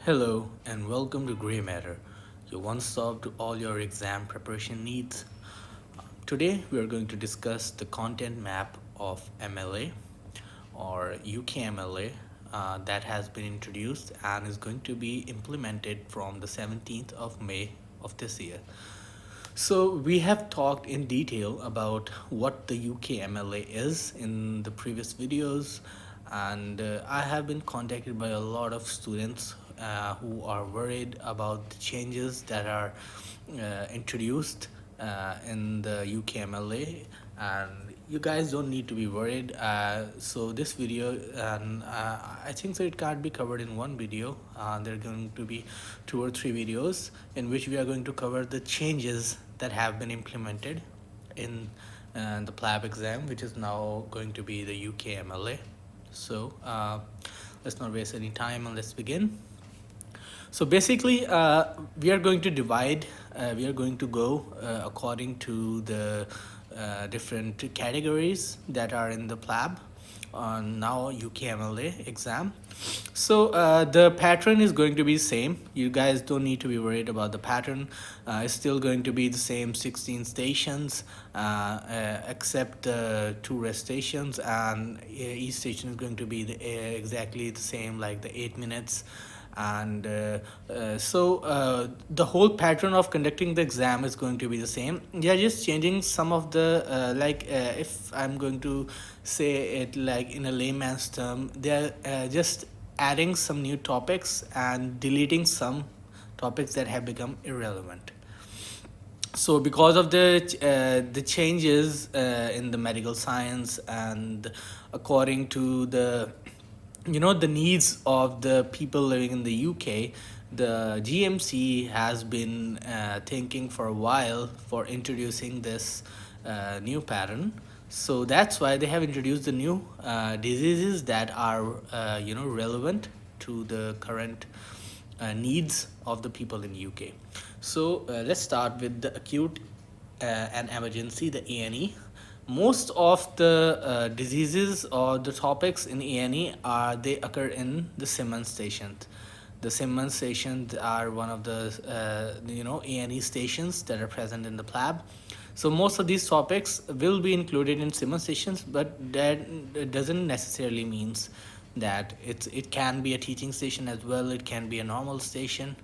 Hello and welcome to Grey Matter, your one stop to all your exam preparation needs. Today we are going to discuss the content map of MLA or UKMLA that has been introduced and is going to be implemented from the 17th of May of this year. So we have talked in detail about what the UKMLA is in the previous videos, and I have been contacted by a lot of students who are worried about the changes that are introduced in the UKMLA, and you guys don't need to be worried. So this video, and I think so it can't be covered in one video. There are going to be 2 or 3 videos in which we are going to cover the changes that have been implemented in the PLAB exam, which is now going to be the UKMLA. So let's not waste any time and let's begin. So basically, we are going to divide, we are going to go according to the different categories that are in the PLAB on now UKMLA exam. So the pattern is going to be same. You guys don't need to be worried about the pattern. It's still going to be the same 16 stations, except 2 rest stations, and each station is going to be exactly the same, like the 8 minutes. And the whole pattern of conducting the exam is going to be the same. Yeah, just changing some of the if I'm going to say it like in a layman's term, they're just adding some new topics and deleting some topics that have become irrelevant. So because of the changes in the medical science, and according to the needs of the people living in the UK, the GMC has been thinking for a while for introducing this new pattern. So that's why they have introduced the new diseases that are relevant to the current needs of the people in UK. So let's start with the acute and emergency, the A&E. Most of the diseases or the topics in A&E they occur in the Simmons stations. The Simmons stations are one of the A&E stations that are present in the PLAB. So most of these topics will be included in Simmons stations, but that doesn't necessarily means that it can be a teaching station as well. It can be a normal station.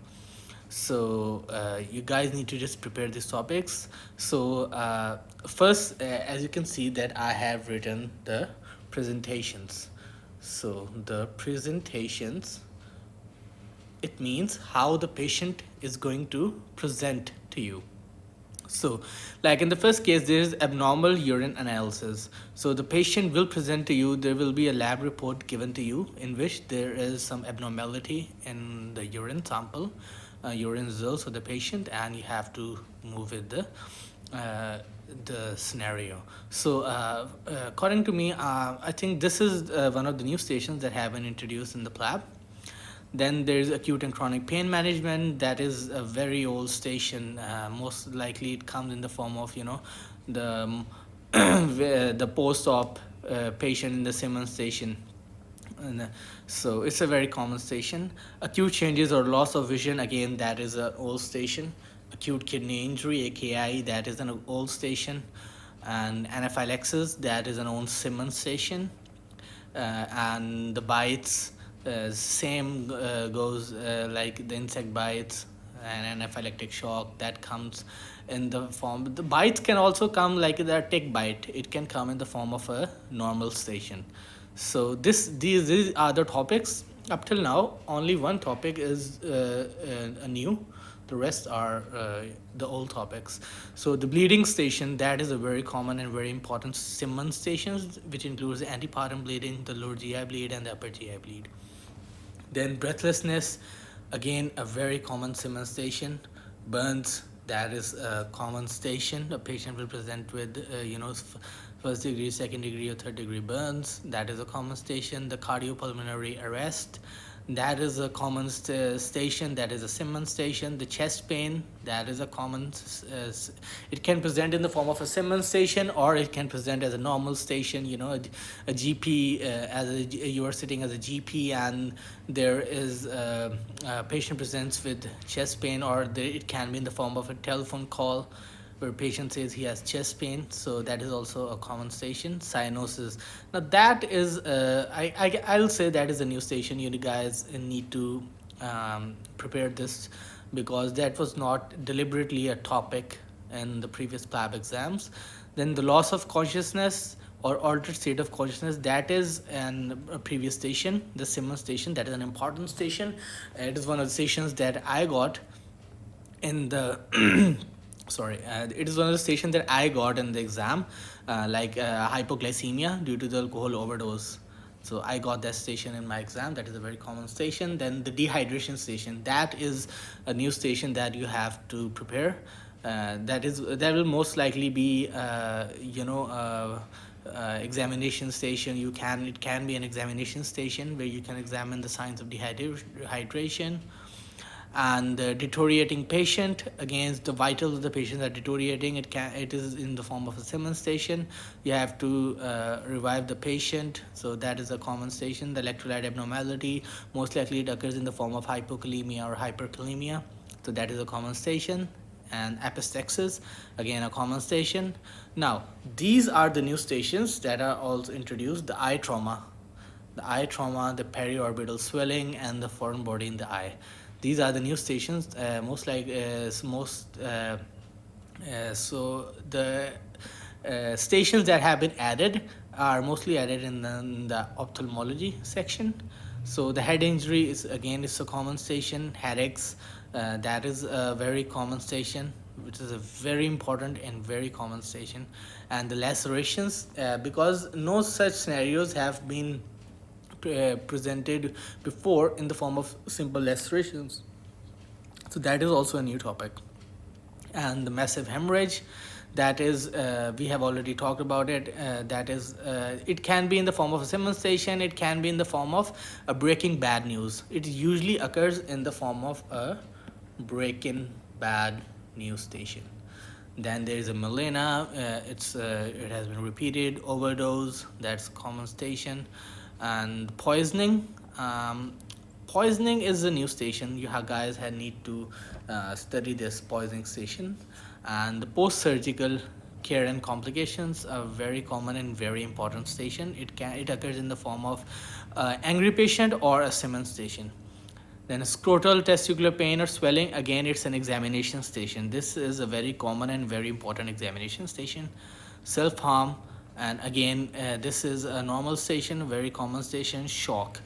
So you guys need to just prepare these topics. So first, as you can see that I have written the presentations. So the presentations, it means how the patient is going to present to you. So, like in the first case, there is abnormal urine analysis. So the patient will present to you. There will be a lab report given to you in which there is some abnormality in the urine sample, urine results of the patient, and you have to move with the scenario. So according to me, I think this is one of the new stations that have been introduced in the PLAB. Then there's acute and chronic pain management. That is a very old station. Most likely it comes in the form of the the post-op patient in the Simmons station. And, so it's a very common station. Acute changes or loss of vision, again, that is an old station. Acute kidney injury, AKI, that is an old station. And anaphylaxis, that is an old Simmons station. And the bites, same goes like the insect bites and anaphylactic shock, that comes in the form. The bites can also come like the tick bite. It can come in the form of a normal station. So these are the topics. Up till now, only one topic is a new. The rest are the old topics. So the bleeding station, that is a very common and very important Simmons stations, which includes the antepartum bleeding, the lower GI bleed, and the upper GI bleed. Then breathlessness, again a very common Simmons station. Burns, that is a common station. A patient will present with first degree, second degree, or third degree burns. That is a common station. The cardiopulmonary arrest, that is a common station, that is a Simmons station. The chest pain, that is a common, it can present in the form of a Simmons station, or it can present as a normal station, you know, a GP, you are sitting as a GP, and there is a patient presents with chest pain, or it can be in the form of a telephone call where patient says he has chest pain. So that is also a common station. Cyanosis, now that is I'll say that is a new station. You guys need to prepare this, because that was not deliberately a topic in the previous PLAB exams. Then the loss of consciousness or altered state of consciousness, that is a previous station, the Simmons station. That is an important station. It is one of the stations that I got in the sorry, it is one of the stations that I got in the exam, hypoglycemia due to the alcohol overdose. So I got that station in my exam. That is a very common station. Then the dehydration station, that is a new station that you have to prepare. That will most likely be examination station. It can be an examination station where you can examine the signs of dehydration. And the deteriorating patient, against the vitals of the patient are deteriorating, it is in the form of a Simmons station. You have to revive the patient, so that is a common station. The electrolyte abnormality, most likely it occurs in the form of hypokalemia or hyperkalemia, so that is a common station. And epistaxis, again a common station. Now these are the new stations that are also introduced. The eye trauma, the periorbital swelling, and the foreign body in the eye. These are the new stations. So the stations that have been added are mostly added in the ophthalmology section. So the head injury is a common station. Headaches, that is a very common station, which is a very important and very common station. And the lacerations, because no such scenarios have been presented before in the form of simple lacerations, so that is also a new topic. And the massive hemorrhage, that is we have already talked about it. That is it can be in the form of a Simmons station, it can be in the form of a breaking bad news. It usually occurs in the form of a breaking bad news station. Then there is a melena, it has been repeated. Overdose, that's common station. And poisoning, poisoning is a new station. You guys need to study this poisoning station. And the post-surgical care and complications are very common and very important station. It occurs in the form of angry patient or a Simmons station. Then scrotal testicular pain or swelling, again it's an examination station. This is a very common and very important examination station. Self-harm, and again this is a normal station, very common station. Shock,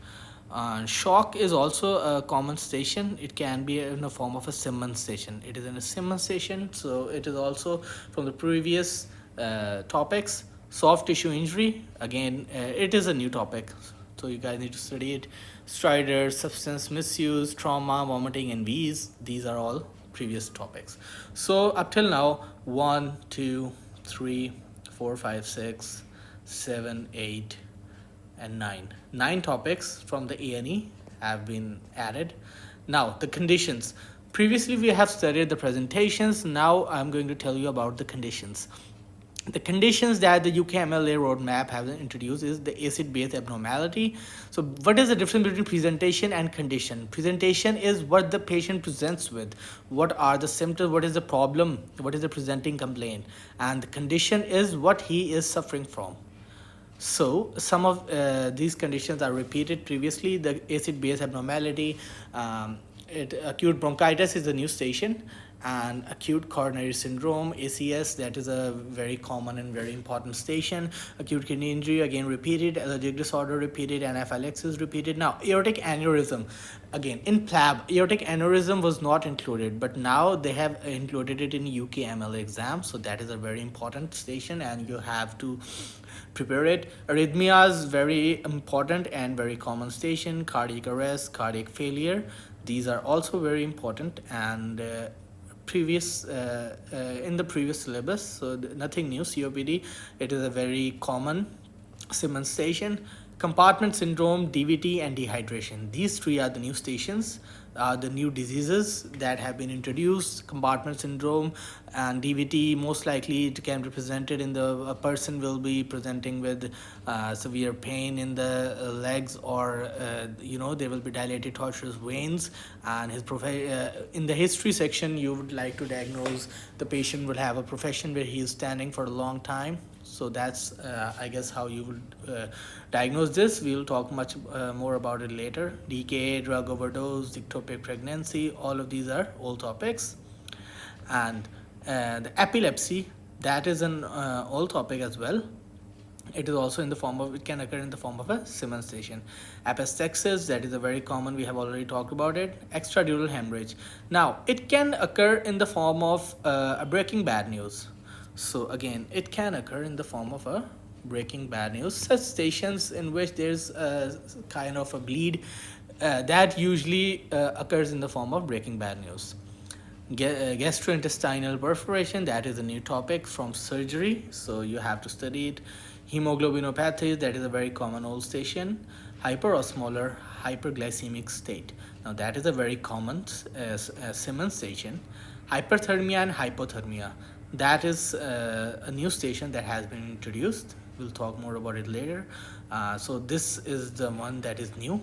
shock is also a common station. It can be in the form of a Simmons station. It is in a Simmons station, so it is also from the previous topics. Soft tissue injury, again it is a new topic, so you guys need to study it. Stridor, substance misuse, trauma, vomiting, and wheeze, these are all previous topics. So up till now, 1 2 3 4 5 6 7 8 and 9 topics from the A&E have been added. Now the conditions, previously we have studied the presentations. Now I'm going to tell you about the conditions. The conditions that the UKMLA roadmap has introduced is the acid-base abnormality. So what is the difference between presentation and condition? Presentation is what the patient presents with, what are the symptoms, what is the problem, what is the presenting complaint, and the condition is what he is suffering from. So some of these conditions are repeated previously. The acid-base abnormality, acute bronchitis is a new station, and acute coronary syndrome, ACS, that is a very common and very important station. Acute kidney injury, again repeated. Allergic disorder, repeated. Anaphylaxis, repeated. Now aortic aneurysm, again in PLAB aortic aneurysm was not included, but now they have included it in UKMLA exam, so that is a very important station and you have to prepare it. Arrhythmias, very important and very common station. Cardiac arrest, cardiac failure, these are also very important and previous in the previous syllabus, so nothing new. COPD, it is a very common Simmons station. Compartment syndrome, DVT, and dehydration. These three are the new stations, the new diseases that have been introduced. Compartment syndrome and DVT, most likely it can be presented in the a person will be presenting with severe pain in the legs, or there will be dilated tortuous veins. And in the history section, you would like to diagnose the patient will have a profession where he is standing for a long time. So that's I guess how you would diagnose this. We will talk much more about it later. DKA, drug overdose, ectopic pregnancy, all of these are old topics. And the epilepsy, that is an old topic as well. It is also in the form of, it can occur in the form of a Simmons station. Epistaxis, that is a very common, we have already talked about it. Extradural hemorrhage. Now, it can occur in the form of a breaking bad news. So again, it can occur in the form of a breaking bad news. Such stations in which there's a kind of a bleed, that usually occurs in the form of breaking bad news. Gastrointestinal perforation, that is a new topic from surgery, so you have to study it. Hemoglobinopathy, that is a very common old station. Hyperosmolar hyperglycemic state, now that is a very common Simmons station. Hyperthermia and hypothermia, that is a new station that has been introduced. We'll talk more about it later. So this is the one that is new.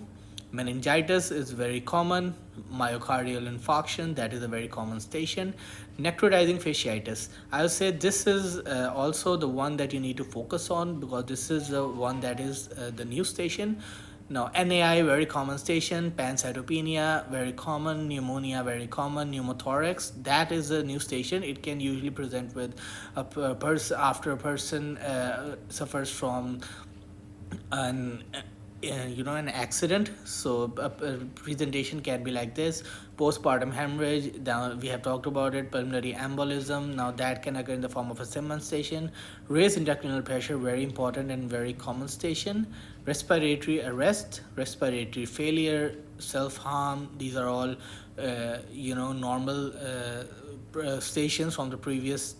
Meningitis is very common. Myocardial infarction, that is a very common station. Necrotizing fasciitis, I would say this is also the one that you need to focus on, because this is the one that is the new station. Now, NAI, very common station. Pancytopenia, very common. Pneumonia, very common. Pneumothorax, that is a new station. It can usually present with a person after a person suffers from an an accident. So a presentation can be like this. Postpartum hemorrhage, now we have talked about it. Pulmonary embolism, now that can occur in the form of a Simmons station. Raised intracranial pressure, very important and very common station. Respiratory arrest, respiratory failure, self-harm, these are all normal stations from the previous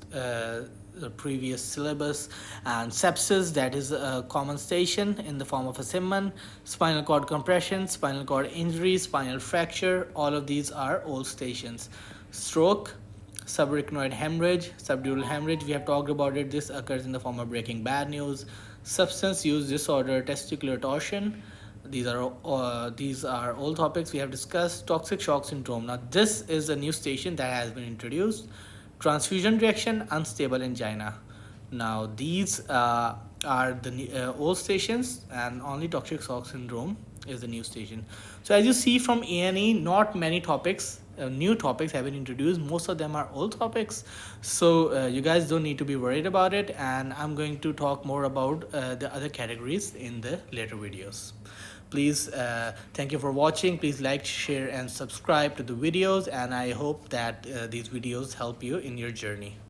syllabus. And sepsis, that is a common station in the form of a Simmons. Spinal cord compression, spinal cord injury, spinal fracture, all of these are old stations. Stroke, subarachnoid hemorrhage, subdural hemorrhage, we have talked about it. This occurs in the form of breaking bad news. Substance use disorder, testicular torsion, these are all topics we have discussed. Toxic shock syndrome, now this is a new station that has been introduced. Transfusion reaction, unstable angina, now these are the old stations, and only toxic shock syndrome is the new station. So as you see from A&E, not many topics, new topics have been introduced. Most of them are old topics, so you guys don't need to be worried about it, and I'm going to talk more about the other categories in the later videos. Please, thank you for watching. Please like, share, and subscribe to the videos, and I hope that these videos help you in your journey.